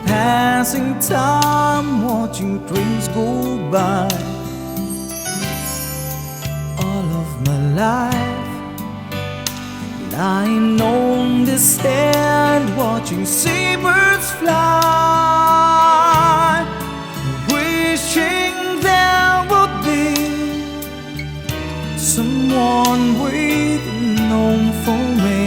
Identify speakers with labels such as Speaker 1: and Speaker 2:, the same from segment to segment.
Speaker 1: passing time, watching dreams go by. All of my life lying on the sand, watching seabirds fly, wishing there would be someone waiting home for me.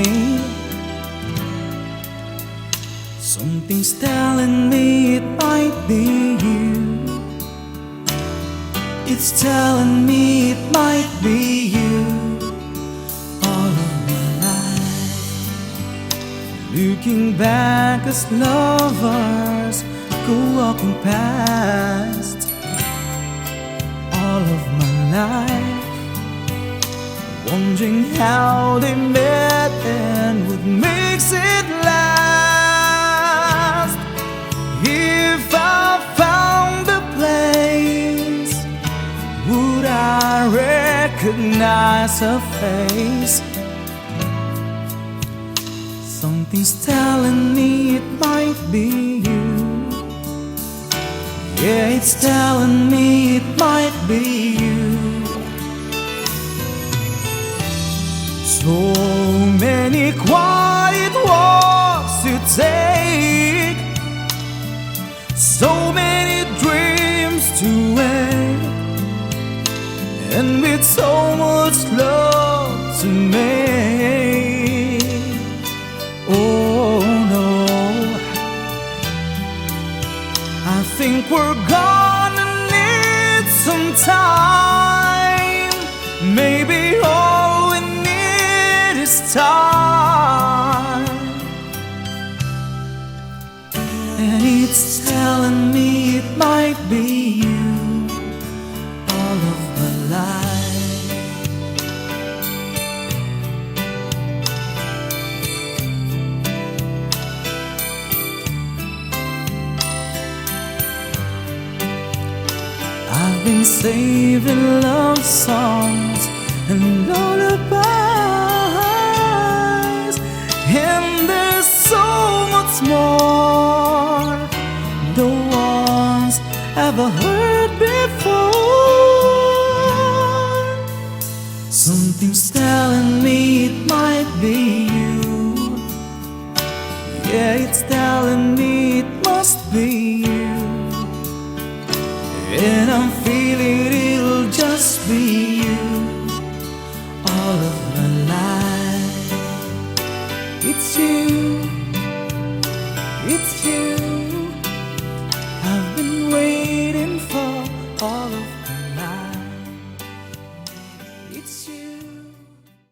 Speaker 1: Something's telling me it might be you. It's telling me it might be you. All of my life, looking back as lovers go walking past. All of my life, wondering how they met and what makes it last. If I found the place, would I recognize her face? Something's telling me it might be you. Yeah, it's telling me it might be you. So many quiet walks to take, so many dreams to wake, and with so much love to make. Oh no, I think we're gonna need some time. Maybe all we need is time. And it's telling me it might be you. All of my life, I've been saving love songs and lullabies, and there's so much more no one's ever heard before. Something's telling me it might be you. Yeah, it's telling me it must be you. And I'm feeling it'll just be you. All of my life, it's you, it's you.